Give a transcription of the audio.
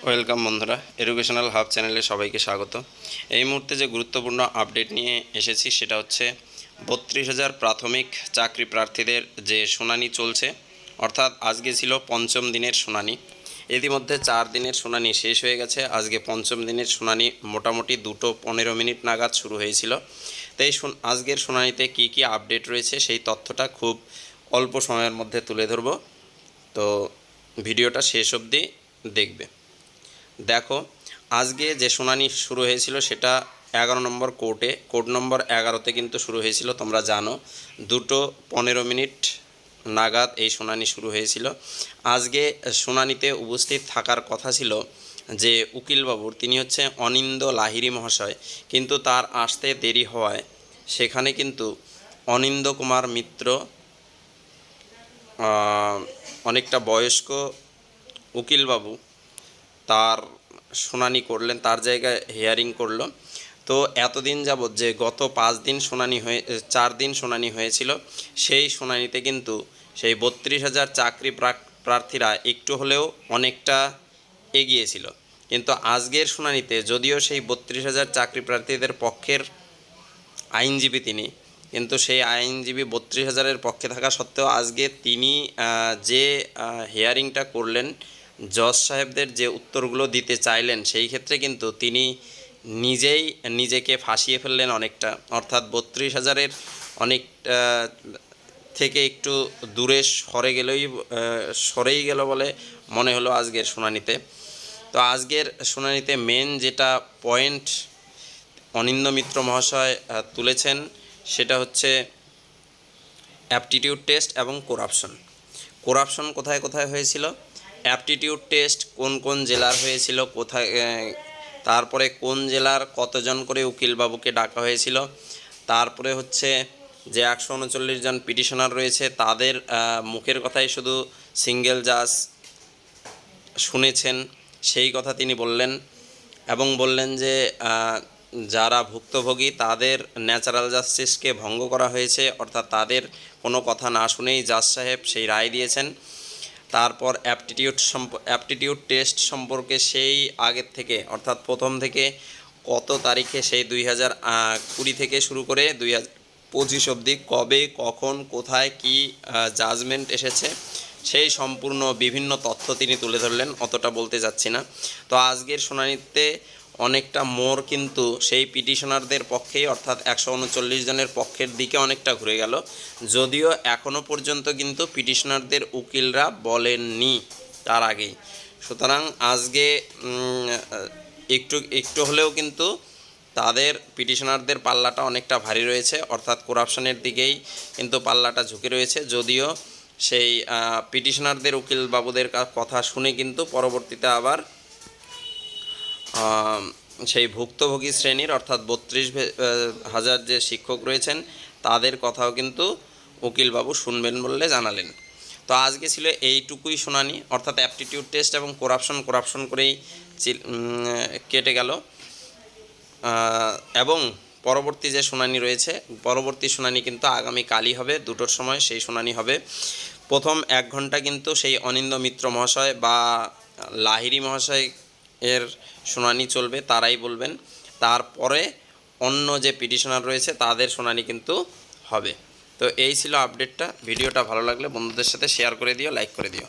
Welcome বন্ধুরা, educational hub চ্যানেলে সবাইকে স্বাগত। এই মুহূর্তে যে গুরুত্বপূর্ণ আপডেট নিয়ে এসেছি সেটা হচ্ছে ৩২,০০০ প্রাথমিক চাকরি প্রার্থীদের যে শুনানি চলছে, অর্থাৎ আজকে ছিল পঞ্চম দিনের শুনানি। ইতিমধ্যে 4 দিনের শুনানি শেষ হয়ে গেছে। আজকে পঞ্চম দিনের শুনানি মোটামুটি 2:15 নাগাদ শুরু হয়েছিল। তাই আজকের শুনানিতে কি কি আপডেট রয়েছে সেই তথ্যটা খুব অল্প সময়ের মধ্যে তুলে ধরব। তো ভিডিওটা শেষ অবধি দেখবে। দেখো, আজকে যে শুনানি শুরু হয়েছিল সেটা 11 নম্বর কোর্ট নম্বর 11তে কিন্তু শুরু হয়েছিল। তোমরা জানো 2:15 নাগাদ এই শুনানি শুরু হয়েছিল। আজকে শুনানিতে উপস্থিত থাকার কথা ছিল যে উকিলবাবুর, তিনি হচ্ছে অনিন্দ লাহিড়ী মহাশয়, কিন্তু তার আসতে দেরি হওয়ায় সেখানে কিন্তু অনিন্দ কুমার মিত্র, অনেকটা বয়স্ক উকিলবাবু, তার শুনানি করলেন, তার জায়গায় হিয়ারিং করলো। তো এতদিন যাবৎ যে গত 4 দিন শুনানি হয়েছিল, সেই শুনানিতে কিন্তু সেই 32,000 চাকরি প্রার্থীরা একটু হলেও অনেকটা এগিয়েছিল। কিন্তু আজকের শুনানিতে যদিও সেই 32,000 চাকরি প্রার্থীদের পক্ষের আইনজীবী তিনি, কিন্তু সেই আইনজীবী 32,000-এর পক্ষে থাকা সত্ত্বেও আজকে তিনি যে হিয়ারিংটা করলেন, জজ সাহেবদের যে উত্তরগুলো দিতে চাইলেন, সেই ক্ষেত্রে কিন্তু তিনি নিজেকে ফাঁসিয়ে ফেললেন অনেকটা। অর্থাৎ 32,000-এর অনেক থেকে একটু দূরে সরেই গেল বলে মনে হলো আজকের শুনানিতে। তো আজকের শুনানিতে মেন যেটা পয়েন্ট অনিন্দ মিত্র মহাশয় তুলেছেন সেটা হচ্ছে অ্যাপটিটিউড টেস্ট এবং করাপশন কোথায় কোথায় হয়েছিল, অ্যাপটিটিউড টেস্ট কোন কোন জেলার হয়েছিল, কোথায়, তারপরে কোন জেলার কতজন করে উকিলবাবুকে ডাকা হয়েছিল, তারপরে হচ্ছে যে 139 জন পিটিশনার রয়েছে তাদের মুখের কথাই শুধু সিঙ্গেল জাজ শুনেছেন, সেই কথা তিনি বললেন। এবং বললেন যে যারা ভুক্তভোগী তাদের ন্যাচারাল জাস্টিসকে ভঙ্গ করা হয়েছে, অর্থাৎ তাদের কোনো কথা না শুনেই জাজ সাহেব সেই রায় দিয়েছেন। তারপর অ্যাপটিটিউড টেস্ট সম্পর্কে সেই আগের থেকে, অর্থাৎ প্রথম থেকে কত তারিখে, সেই 2020 থেকে শুরু করে 2025 অবধি কবে, কখন, কোথায় কি জাজমেন্ট এসেছে, সেই সম্পূর্ণ বিভিন্ন তথ্য তিনি তুলে ধরলেন। অতটা বলতে যাচ্ছি না। তো আজকের শুনানিতে অনেকটা মোড় কিন্তু সেই পিটিশনারদের পক্ষেই, অর্থাৎ 139 জনের পক্ষের দিকে অনেকটা ঘুরে গেল, যদিও এখনও পর্যন্ত কিন্তু পিটিশনারদের উকিলরা বলেননি তার আগেই। সুতরাং আজকে একটু হলেও কিন্তু তাদের পিটিশনারদের পাল্লাটা অনেকটা ভারী রয়েছে, অর্থাৎ করাপশনের দিকেই কিন্তু পাল্লাটা ঝুঁকে রয়েছে। যদিও সেই পিটিশনারদের উকিল বাবুদের কথা শুনে কিন্তু পরবর্তীতে আবার সেই ভুক্তভোগী শ্রেণীর, অর্থাৎ 32,000 যে শিক্ষক রয়েছেন তাদের কথাও কিন্তু উকিলবাবু শুনবেন বলে জানালেন। তো আজকে ছিল এইটুকুই শুনানি, অর্থাৎ অ্যাপটিটিউড টেস্ট এবং করাপশন করেই কেটে গেল। এবং পরবর্তী যে শুনানি রয়েছে, পরবর্তী শুনানি কিন্তু আগামীকালই হবে, 2টোর সময় সেই শুনানি হবে। প্রথম 1 ঘন্টা কিন্তু সেই অনিন্দ মিত্র মহাশয় বা লাহিড়ী মহাশয় এর শুনানি চলবে, তারাই বলবেন। তারপরে অন্য যে পিটিশনার রয়েছে তাদের শুনানি কিন্তু হবে। তো এই ছিল আপডেটটা। ভিডিওটা ভালো লাগলে বন্ধুদের সাথে শেয়ার করে দিও, লাইক করে দিও।